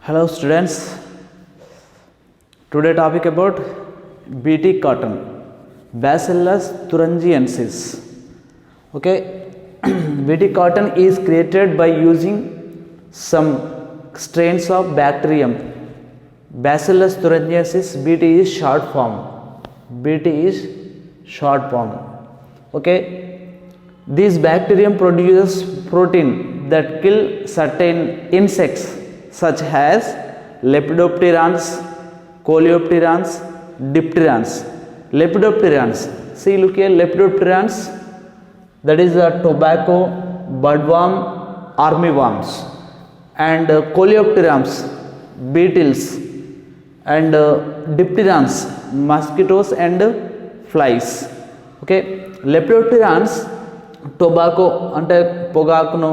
Hello students, today topic about Bt cotton, Bacillus thuringiensis. Okay, Bt cotton is created by using some strains of bacterium. Bacillus thuringiensis, Bt is short form. Bt is short form. Okay, this bacterium produces protein that kill certain insects such as lepidopterans, coleopterans, dipterans. Lepidopterans, see look here, lepidopterans, that is the tobacco, budworm, armyworms, and coleopterans, beetles, and dipterans, mosquitoes and flies. Okay, lepidopterans tobacco అంటే పొగాకును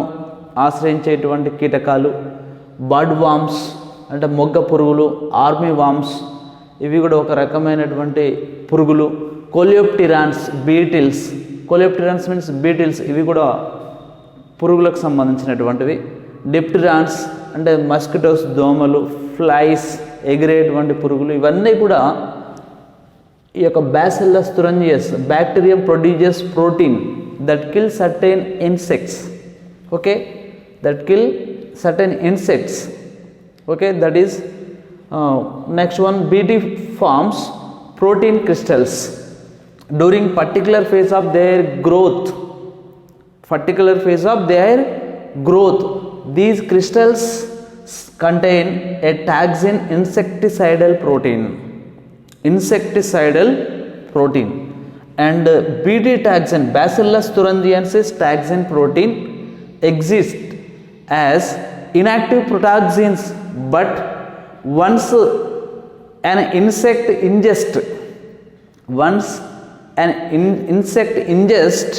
ఆశ్రయించేటువంటి కీటకాలు, bird worms అంటే మొగ్గ పురుగులు, army worms ఇవి కూడా ఒక రకమైనటువంటి పురుగులు, కోలియోప్టిరాన్స్ బీటిల్స్, కోలియోప్టిరాన్స్ మీన్స్ బీటిల్స్ ఇవి కూడా పురుగులకు సంబంధించినటువంటివి, డిప్టెరాన్స్ అంటే మస్కిటోస్ దోమలు, ఫ్లైస్ ఎగిరేటువంటి పురుగులు, ఇవన్నీ కూడా ఈ యొక్క Bacillus thuringiensis bacterium produces protein that kill certain insects. Okay, that kill certain insects. Okay, that is next one, Bt forms protein crystals during particular phase of their growth. Particular phase of their growth, these crystals contain a taxane insecticidal protein. Insecticidal protein. And Bt taxane, Bacillus thuringiensis taxane protein exists as inactive protoxins, but once an insect ingests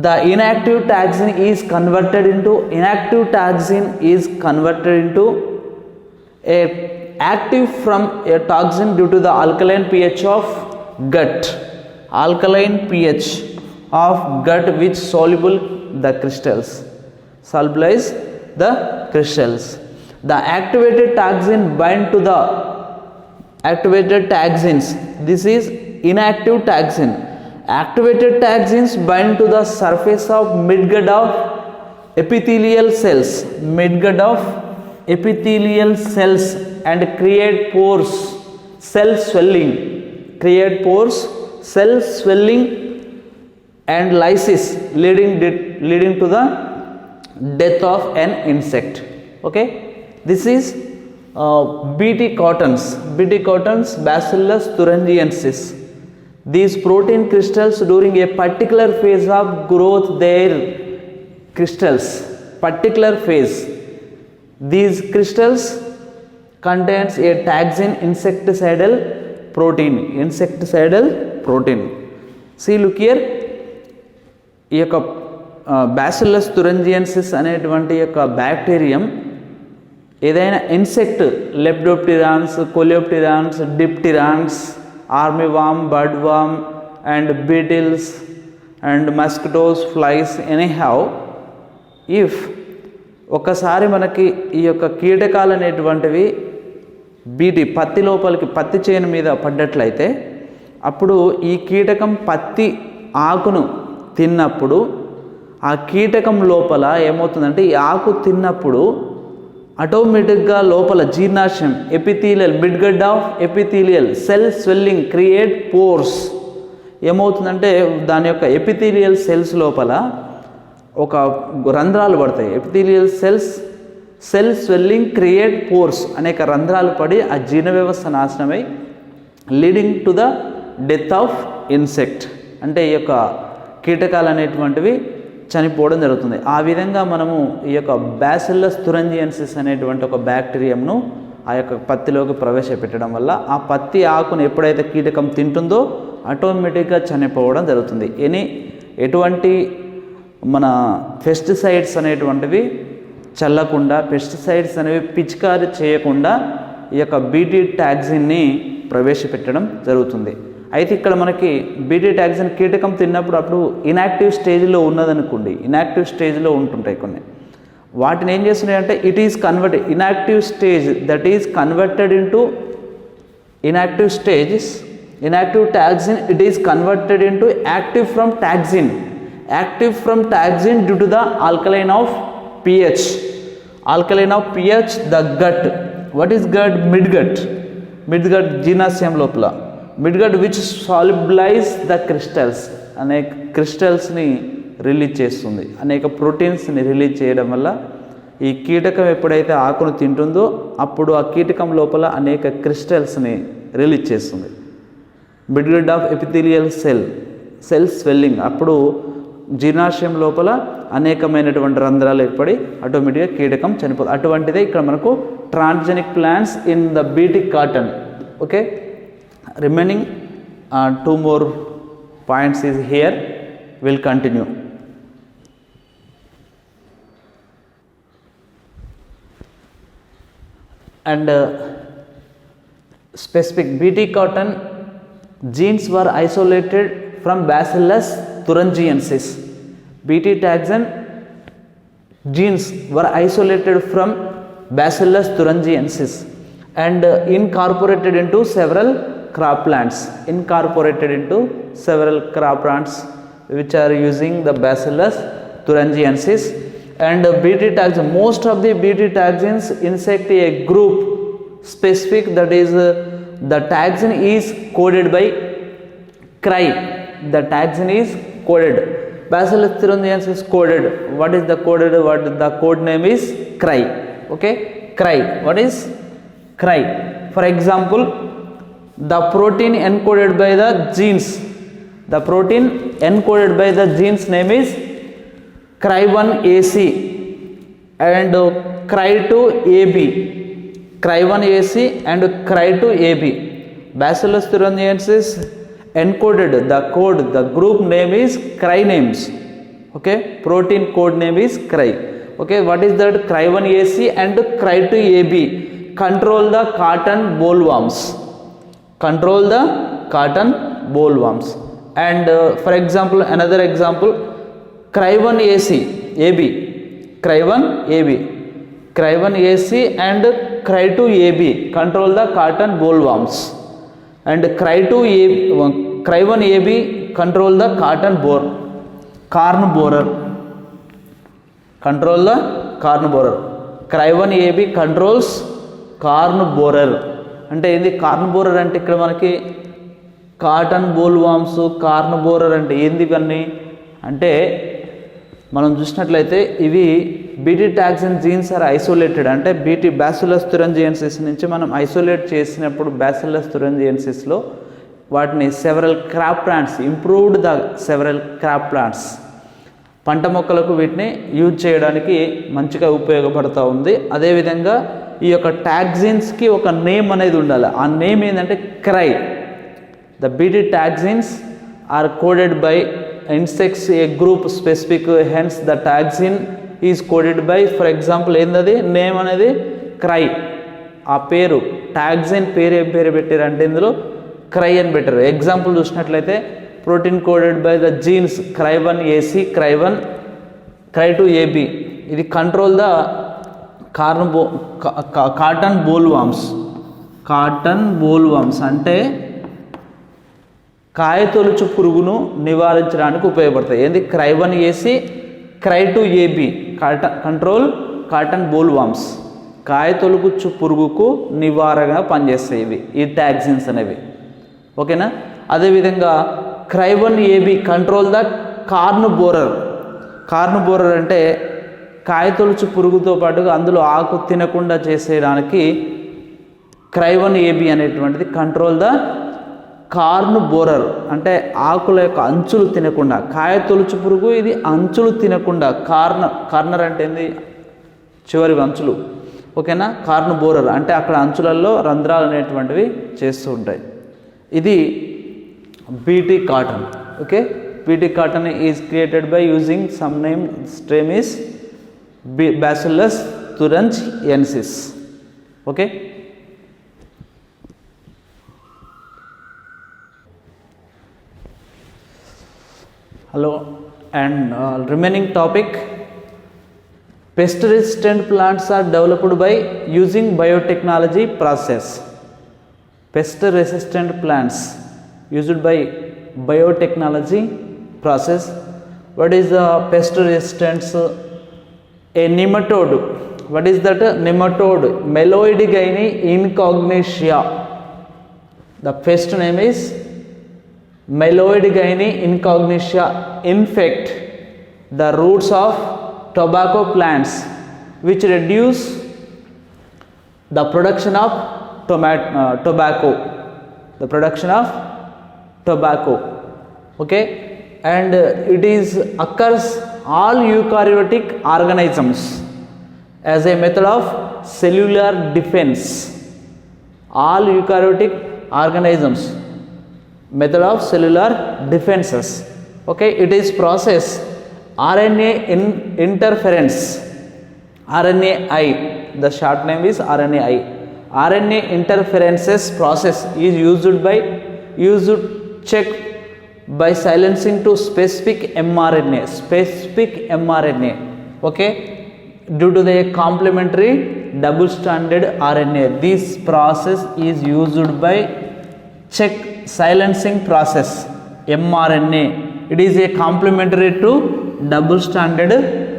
the inactive taxane is converted into a active from a toxin due to the alkaline pH of gut, alkaline pH of gut which soluble the crystals, solubilize the crystals. The activated taxin bind to the activated taxins, this is inactive taxin. Activated taxins bind to the surface of midgut of epithelial cells, midgut of epithelial cells, and create pores, cell swelling, create pores, cell swelling and lysis leading to the death of an insect. Okay, this is Bt cottons, Bacillus thuringiensis. These protein crystals during a particular phase of growth, their crystals, particular phase, these crystals contains a taxane insecticidal protein. See look here, ఈ యొక్క bacillus థురింజియన్సిస్ అనేటువంటి యొక్క bacterium ఏదైనా insect, lepidopterans, coleopterans, dipterans, army worm, bird worm and beetles and mosquitoes, flies, anyhow if ఒకసారి మనకి ఈ యొక్క కీటకాలు అనేటువంటివి బీటీ పత్తి లోపలికి, పత్తి చేను మీద పడ్డట్లయితే అప్పుడు ఈ కీటకం పత్తి ఆకును తిన్నప్పుడు ఆ కీటకం లోపల ఏమవుతుందంటే, ఈ ఆకు తిన్నప్పుడు ఆటోమేటిక్గా లోపల జీర్ణాశయం, epithelial, midgut of epithelial, cell swelling, create pores, ఏమవుతుందంటే దాని యొక్క ఎపిథీలియల్ సెల్స్ లోపల ఒక రంధ్రాలు పడతాయి. Epithelial cell swelling, create pores, అనేక రంధ్రాలు పడి ఆ జీర్ణ వ్యవస్థ నాశనమై leading to the death of insect, అంటే ఈ యొక్క కీటకాలు అనేటువంటివి చనిపోవడం జరుగుతుంది. ఆ విధంగా మనము ఈ యొక్క బ్యాసిల్లస్ థురింజియన్సిస్ అనేటువంటి ఒక బ్యాక్టీరియంను ఆ యొక్క పత్తిలోకి ప్రవేశపెట్టడం వల్ల ఆ పత్తి ఆకును ఎప్పుడైతే కీటకం తింటుందో ఆటోమేటిక్గా చనిపోవడం జరుగుతుంది. ఎటువంటి మన పెస్టిసైడ్స్ అనేటువంటివి చల్లకుండా, పెస్టిసైడ్స్ అనేవి పిచికారి చేయకుండా ఈ యొక్క బీటీ టాక్సిన్ని ప్రవేశపెట్టడం జరుగుతుంది. అయితే ఇక్కడ మనకి బీటీ టాక్సిన్ కీటకం తిన్నప్పుడు అప్పుడు ఇనాక్టివ్ స్టేజ్లో ఉన్నదనుకోండి, ఇనాక్టివ్ స్టేజ్లో ఉంటుంటాయి కొన్ని, వాటిని ఏం చేస్తున్నాయంటే it is converted inactive stage that is converted into inactive stages, inactive taxane, it is converted into active from taxane due to the alkaline of pH, the gut. What is gut? midgut genasium lopala midgut which solubilize the crystals, అనేక క్రిస్టల్స్ని release చేస్తుంది, అనేక ప్రోటీన్స్ని release చేయడం వల్ల ఈ కీటకం ఎప్పుడైతే ఆకును తింటుందో అప్పుడు ఆ కీటకం లోపల అనేక క్రిస్టల్స్ని రిలీజ్ చేస్తుంది. Midgut of epithelial cell swelling, అప్పుడు జీర్ణాశయం లోపల అనేకమైనటువంటి రంధ్రాలు ఏర్పడి ఆటోమేటిక్గా కీటకం చనిపోతుంది. అటువంటిదే ఇక్కడ మనకు transgenic plants in the BT cotton. Okay, remaining 2 more points is here, will continue. And specific BT cotton genes were isolated from Bacillus thuringiensis. BT taxon genes were isolated from Bacillus thuringiensis and incorporated into several crop plants, which are using the Bacillus thuringiensis. And BT taxon, most of the BT taxons insect a group specific, that is the taxon is coded by cry. The taxon is coded. Bacillus thuringiensis coded. What is the coded? What the code name is? Cry. Okay, cry. What is cry? For example, the protein encoded by the genes. The protein encoded by the genes name is Cry1AC and Cry2AB. Cry1AC and Cry2AB. Bacillus thuringiensis encoded the code, the group name is Cry names. Okay, protein code name is Cry. Okay, what is that? Cry1AC and Cry2AB control the cotton bollworms. And for example, another example, Cry1AC AB and Cry2AB control the cotton bollworms, and Cry1AB control the corn borer. Cry1AB controls corn borer. అంటే ఏంది corn borer అంటే? ఇక్కడ మనకి cotton బోల్వామ్స్, corn borer అంటే ఏంది ఇవన్నీ అంటే మనం చూసినట్లయితే ఇవి BT toxin genes are isolated, అంటే బీటీ బ్యాసిల్లస్ thuringiensis నుంచి మనం ఐసోలేట్ చేసినప్పుడు బ్యాసిల్లస్ thuringiensisలో వాటిని several crop plants, improved the several crop plants, పంట మొక్కలకు వీటిని యూజ్ చేయడానికి మంచిగా ఉపయోగపడుతూ ఉంది. అదేవిధంగా ఈ యొక్క టాక్సిన్స్కి ఒక నేమ్ అనేది ఉండాలి. ఆ నేమ్ ఏంటంటే cry. The BT toxins are coded by insects a group specific, hence the taxon is coded by, for example ఏందది నేమ్ అనేది క్రై. ఆ పేరు టాక్సిన్ పేరు ఏం పేరు పెట్టారు అంటే ఇందులో క్రై అని పెట్టారు. ఎగ్జాంపుల్ చూసినట్లయితే protein coded by the jeans Cry1AC, Cry2AB, ఇది కంట్రోల్ ద కాటన్ బోల్వామ్స్ అంటే కాయతొలుచు పురుగును నివారించడానికి ఉపయోగపడతాయి. ఏంది? Cry1AC, Cry2AB కంట్రోల్ కాటన్ బోల్వామ్స్, కాయతొలుచు పురుగుకు నివారణగా పనిచేస్తాయి ఇవి, ఈ టాక్సిన్స్ అనేవి. ఓకేనా? అదేవిధంగా Cry1AB control the corn borer అంటే కాయతొలుచు పురుగుతో పాటుగా అందులో ఆకు తినకుండా చేసేయడానికి Cry1AB అనేటువంటిది కంట్రోల్ ద కార్న్ బోరర్, అంటే ఆకుల యొక్క అంచులు తినకుండా. కాయ తొలుచు పురుగు ఇది అంచులు తినకుండా. కార్నర్ అంటే ఏంది? చివరి అంచులు. ఓకేనా? కార్న్ బోరర్ అంటే అక్కడ అంచులలో రంధ్రాలు అనేటువంటివి చేస్తూ ఉంటాయి. ఇది BT cotton. Okay, BT cotton is created by using some name, strain is Bacillus thuringiensis. Okay, hello, and remaining topic Pest resistant plants are developed by using biotechnology process. Pest resistant plants used by biotechnology process. What is the pest resistance? A nematode. What is that? Nematode. Meloidigyne incognitia. The pest name is Meloidigyne incognitia. Infect the roots of tobacco plants, which reduce the production of tobacco. The production of tobacco. Okay, and it is occurs all eukaryotic organisms as a method of cellular defense. All eukaryotic organisms, method of cellular defenses. Okay, it is process RNA interference. RNAi, the short name is RNAi. RNA interferences process is used to check by silencing to specific mRNA. Okay, due to the complementary double stranded RNA. This process is used by check silencing process mRNA. It is a complementary to double stranded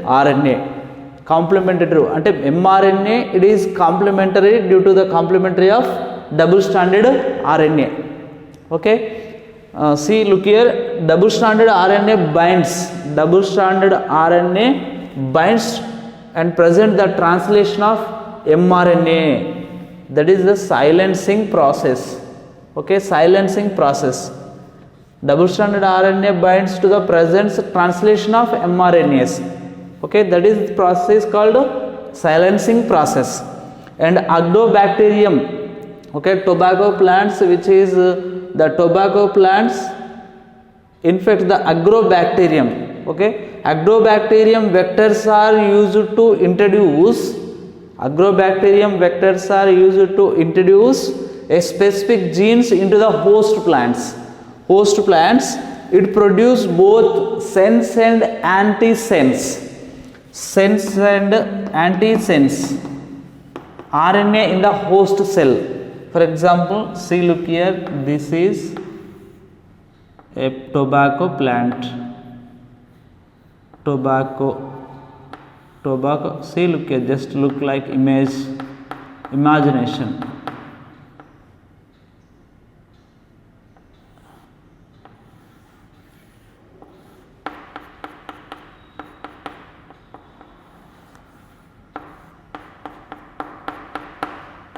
RNA. Complementary to ante mRNA, it is complementary due to the complementary of double stranded RNA. Okay, see, look here, double stranded RNA binds. Double stranded RNA binds and present the translation of mRNA. That is the silencing process. Okay, silencing process. Double stranded RNA binds to the present translation of mRNAs. Okay, that is the process called silencing process. And Agrobacterium, okay, tobacco plants, which is the tobacco plants infect the Agrobacterium. Okay, Agrobacterium vectors are used to introduce a specific genes into the host plants. It produce both sense and antisense. RNA in the host cell. For example, see, look here, this is a tobacco plant. Tobacco. See, look here, just look like imagination.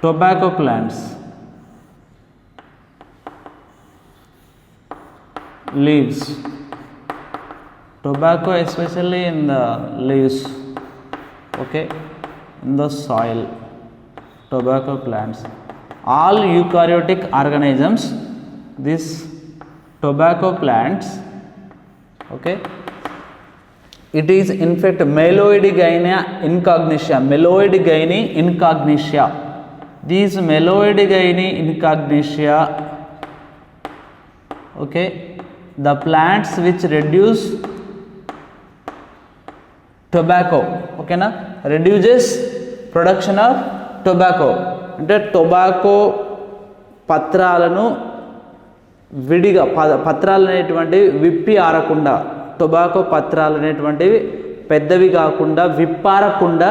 Tobacco plants, leaves, tobacco especially in the leaves, okay, in the soil, tobacco plants, all eukaryotic organisms, these tobacco plants, okay, it is in fact Meloidigyne incognitia. These Meloidigyne incognitia, okay, the plants which reduce tobacco, okay na, reduces production of tobacco. అంటే tobacco పత్రాలను విడిగా పత్రాలు అనేటువంటివి విప్పి ఆరకుండా, tobacco పత్రాలు అనేటువంటివి పెద్దవి కాకుండా విప్పారకుండా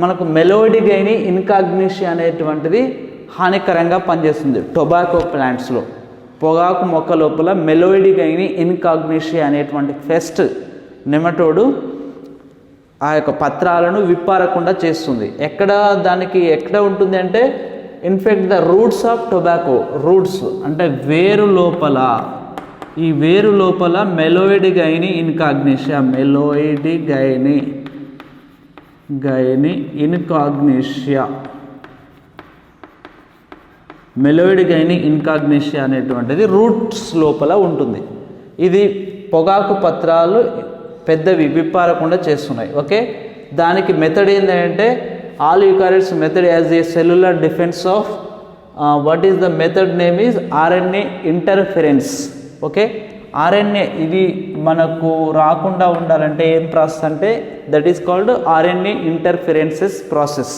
మనకు మెలోయిడిగైని ఇన్కాగ్నిషియా అనేటువంటిది హానికరంగా పనిచేస్తుంది. టొబాకో ప్లాంట్స్లో, పొగాకు మొక్క లోపల మెలోయిడిగైని ఇన్కాగ్నిషియా అనేటువంటి పెస్ట్ నెమటోడు ఆ యొక్క పత్రాలను విప్పారకుండా చేస్తుంది. ఎక్కడ ఉంటుంది అంటే infect the roots of tobacco. Roots అంటే వేరు లోపల, ఈ వేరు లోపల మెలోయిడిగైని ఇన్కాగ్నిషియా, మెలోయిడిగైని ఇన్కాగ్నిషియా అనేటువంటిది రూట్స్ లోపల ఉంటుంది. ఇది పొగాకు పత్రాలు పెద్దవి విప్పారకుండా చేస్తున్నాయి. ఓకే, దానికి మెథడ్ ఏంటంటే all eukaryotes method as a cellular defence of what is the method name is RNA interference. Okay, RNA ఇది మనకు రాకుండా ఉండాలంటే ఏం ప్రాసెస్ అంటే that is called RNA interferences process.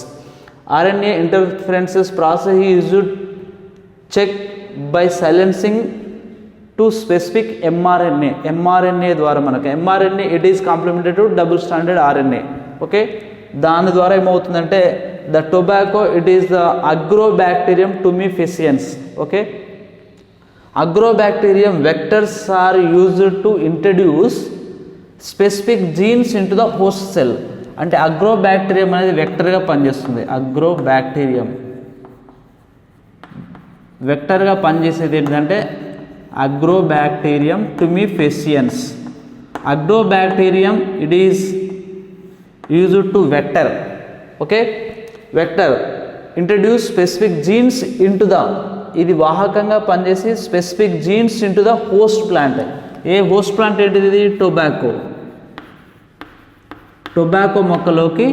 RNA interferences process is check by silencing to specific mRNA ద్వారా మనకు mRNA it is complemented to double standard RNA. Okay, దాని ద్వారా ఏమవుతుందంటే the tobacco it is the Agrobacterium tumefaciens. Okay, Agrobacterium vectors are used to introduce specific genes into the host cell. అంటే Agrobacterium అనేది వెక్టర్గా పనిచేస్తుంది. Agrobacterium వెక్టర్గా పనిచేసేది ఏంటంటే Agrobacterium tumefaciens. Agrobacterium it is used to vector. Okay, vector introduce specific genes into the, ఇది వాహకంగా పనిచేసి specific genes into the host plant. ఏ హోస్ట్ ప్లాంట్ ఏంటిది? ఇది టొబాకో. టొబాకో మొక్కలోకి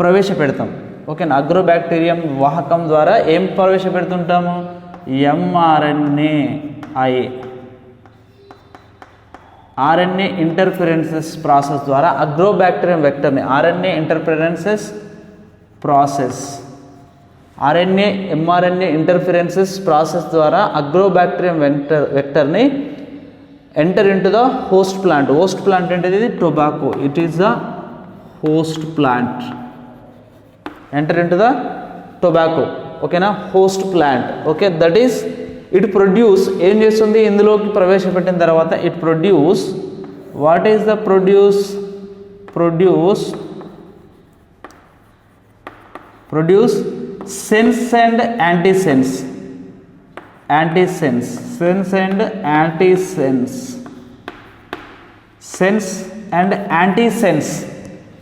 ప్రవేశపెడతాం. ఓకేనా, అగ్రోబ్యాక్టీరియం వాహకం ద్వారా ఏం ప్రవేశపెడుతుంటాము? ఎంఆర్ఎన్ఏ ఆర్ఎన్ఏ ఇంటర్ఫిరెన్సెస్ ప్రాసెస్ ద్వారా అగ్రోబ్యాక్టీరియం వెక్టర్ని RNA interferences process mRNA interferences process ద్వారా అగ్రోబ్యాక్టీరియం వెక్టర్ని enter into the host plant. Host plant ఏంటిది? ఇది tobacco. It is the host plant. Enter into the tobacco. ఓకేనా, host plant. Okay, that is it produce ఏం చేస్తుంది? ఇందులోకి ప్రవేశపెట్టిన తర్వాత it produce what is the produce sense and antisense. Sense and antisense.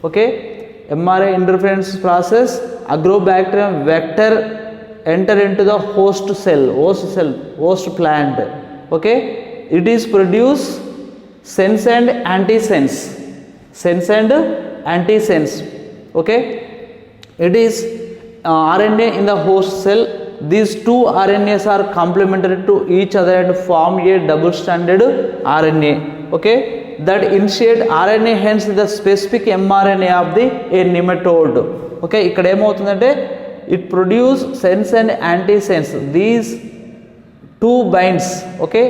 Okay, MRI interference process అగ్రోబ్యాక్టీరియం vector enter into the host plant. Okay, it is produce sense and antisense. Okay, it is RNA in the host cell. These two RNAs are complementary to each other and form a double stranded RNA. Okay, that initiate RNA, hence the specific mRNA of the a nematode. Okay, ఇక్కడ ఏమవుతుందంటే it produce sense and antisense. These two binds. Okay,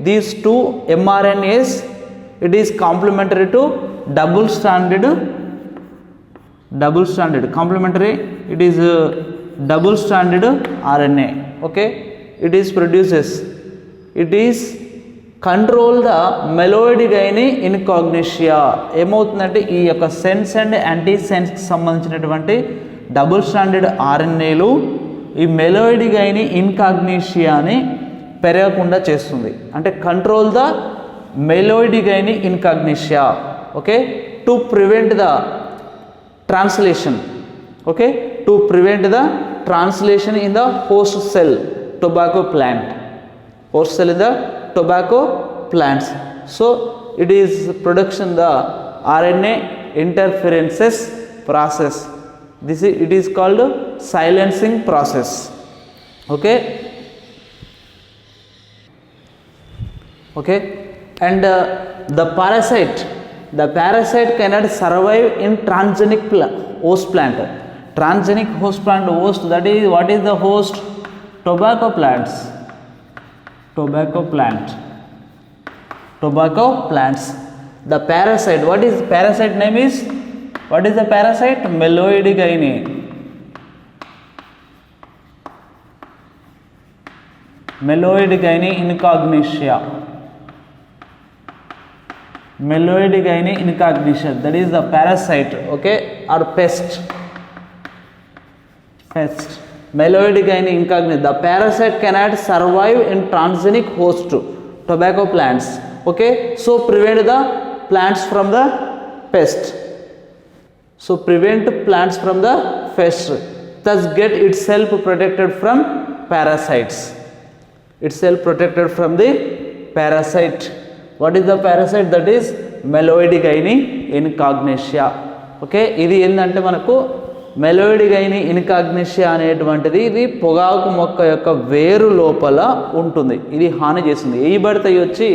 these two mRNAs it is complementary to double stranded complementary. It is double stranded RNA. Okay, it is produces. It is control the మెలోయిడ్ Gaini ఇన్కాగ్నిషియా. ఏమవుతుందంటే ఈ యొక్క sense and యాంటీసెన్స్కి సంబంధించినటువంటి double standard ఆర్ఎన్ఏలు ఈ మెలోయిడ్ గైని ఇన్కాగ్నిషియాని పెరగకుండా చేస్తుంది. అంటే control the Meloidogyne incognita. Okay, to prevent the translation. Okay, to prevent the translation in the host cell tobacco plant. Host cell in the tobacco plants. So it is production the RNA interferences process. It is called silencing process. Okay, and the parasite cannot survive in transgenic host plant. Transgenic host plant, that is what is the host? Tobacco plants. Tobacco plants. The parasite, what is parasite name is? What is the parasite? Meloid gyne. Meloid gyne incognitia. Meloid gyne incognitia. That is the parasite. Okay, or pest. Meloid gyne incognitia. The parasite cannot survive in transgenic host tobacco plants. Okay, so prevent the plants from the pest. So prevent plants from the pest. Thus get itself protected from parasites. Itself protected from the parasite. What is the parasite? That is Meloid gyne incognitia. Okay, ఇది ఏంటంటే మనకు మెలోయిడ్ గైని ఇన్కాగ్నిషియా అనేటువంటిది ఇది పొగాకు మొక్క యొక్క వేరు లోపల ఉంటుంది. ఇది హాని చేస్తుంది. ఈ బడత వచ్చి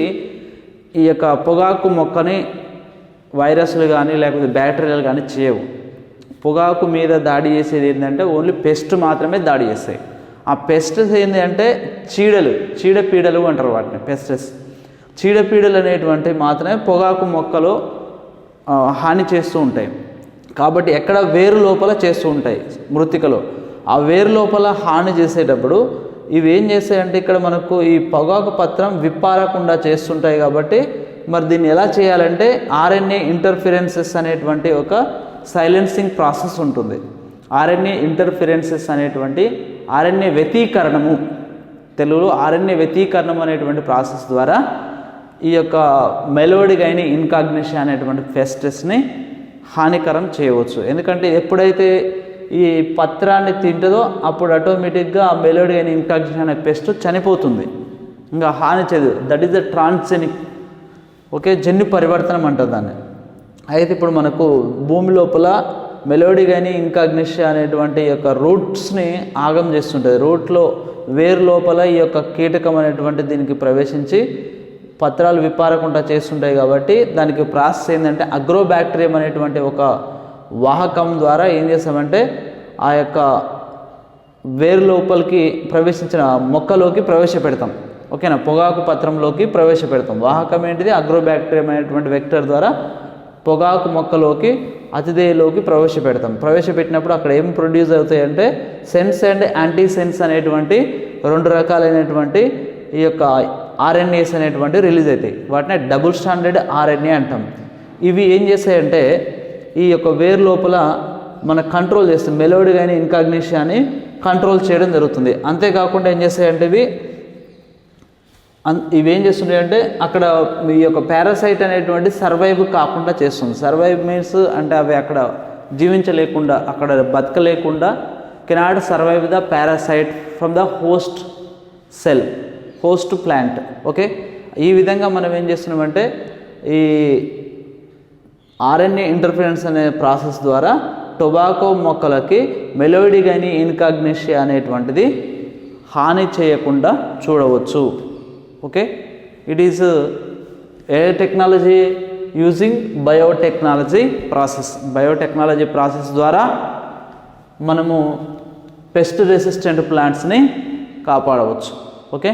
ఈ యొక్క పొగాకు మొక్కని వైరస్లు కానీ లేకపోతే బ్యాక్టీరియాలు కానీ చేయవు. పొగాకు మీద దాడి చేసేది ఏంటంటే ఓన్లీ పెస్ట్ మాత్రమే దాడి చేస్తాయి. ఆ పెస్ట్స్ ఏంటి అంటే చీడపీడలు అంటారు వాటిని పెస్టెస్. చీడపీడలు అనేటువంటివి మాత్రమే పొగాకు మొక్కలో హాని చేస్తూ ఉంటాయి. కాబట్టి ఎక్కడ వేరు లోపల చేస్తూ ఉంటాయి మృత్తికలో. ఆ వేరు లోపల హాని చేసేటప్పుడు ఇవి ఏం చేస్తాయంటే ఇక్కడ మనకు ఈ పొగాకు పత్రం విప్పారకుండా చేస్తుంటాయి. కాబట్టి మరి దీన్ని ఎలా చేయాలంటే ఆర్ఎన్ఏ ఇంటర్ఫిరెన్సెస్ అనేటువంటి ఒక సైలెన్సింగ్ ప్రాసెస్ ఉంటుంది. ఆర్ఎన్ఏ ఇంటర్ఫిరెన్సెస్ అనేటువంటి ఆర్ఎన్ఏ వ్యతీకరణము, తెలుగులో ఆర్ఎన్ఏ వ్యతీకరణం అనేటువంటి ప్రాసెస్ ద్వారా ఈ యొక్క మెలోడిగైని ఇన్కాగ్నిషా అనేటువంటి పెస్టెస్ని హానికరం చేయవచ్చు. ఎందుకంటే ఎప్పుడైతే ఈ పత్రాన్ని తింటుందో అప్పుడు ఆటోమేటిక్గా ఆ మెలోడిగైని ఇన్కాగ్నిషా అనే పెస్ట్ చనిపోతుంది, ఇంకా హాని చేయదు. That is the transgenic, okay, జన్యు పరివర్తనం అంటారు దాన్ని. అయితే ఇప్పుడు మనకు భూమి లోపల మెలోడిగైని ఇన్కాగ్నిషా అనేటువంటి యొక్క రూట్స్ని ఆగం చేస్తుంటుంది. రూట్లో వేరు లోపల ఈ యొక్క కీటకం అనేటువంటి దీనికి ప్రవేశించి పత్రాలు విప్పారకుండా చేస్తుంటాయి. కాబట్టి దానికి ప్రాసెస్ ఏంటంటే అగ్రోబ్యాక్టీరియం అనేటువంటి ఒక వాహకం ద్వారా ఏం చేస్తామంటే ఆ యొక్క వేరు లోపలికి ప్రవేశించిన మొక్కలోకి ప్రవేశపెడతాం. ఓకేనా, పొగాకు పత్రంలోకి ప్రవేశపెడతాం. వాహకం ఏంటిది? అగ్రోబ్యాక్టీరియం అనేటువంటి వెక్టర్ ద్వారా పొగాకు మొక్కలోకి అతిథేయులోకి ప్రవేశపెడతాం. ప్రవేశపెట్టినప్పుడు అక్కడ ఏం ప్రొడ్యూస్ అవుతాయంటే సెన్స్ అండ్ యాంటీ సెన్స్ అనేటువంటి రెండు రకాలైనటువంటి ఈ యొక్క ఆర్ఎన్ఏస్ అనేటువంటి రిలీజ్ అవుతాయి. వాటిని డబుల్ స్టాండర్డ్ ఆర్ఎన్ఏ అంటాం. ఇవి ఏం చేస్తాయంటే ఈ యొక్క వేరు లోపల మన కంట్రోల్ చేస్తుంది, మెలోడిగైన ఇన్కాగ్నిషాని కంట్రోల్ చేయడం జరుగుతుంది. అంతేకాకుండా ఏం చేస్తాయంటే ఇవి ఏం చేస్తుంటాయంటే అక్కడ ఈ యొక్క పారాసైట్ అనేటువంటి సర్వైవ్ కాకుండా చేస్తుంది. సర్వైవ్ మీన్స్ అంటే అవి అక్కడ జీవించలేకుండా, అక్కడ బతకలేకుండా, cannot survive the parasite from the host cell, host plant. Okay, ఈ విధంగా మనం ఏం చేస్తున్నామంటే ఈ ఆర్ఎన్ఏ ఇంటర్ఫరెన్స్ అనే ప్రాసెస్ ద్వారా టొబాకో మొక్కలకి మెలోడిగైని ఇన్కాగ్నిషా అనేటువంటిది హాని చేయకుండా చూడవచ్చు. Okay, it is a technology using biotechnology process. Biotechnology process ద్వారా మనము పెస్ట్ రెసిస్టెంట్ ప్లాంట్స్ని కాపాడవచ్చు. ఓకే.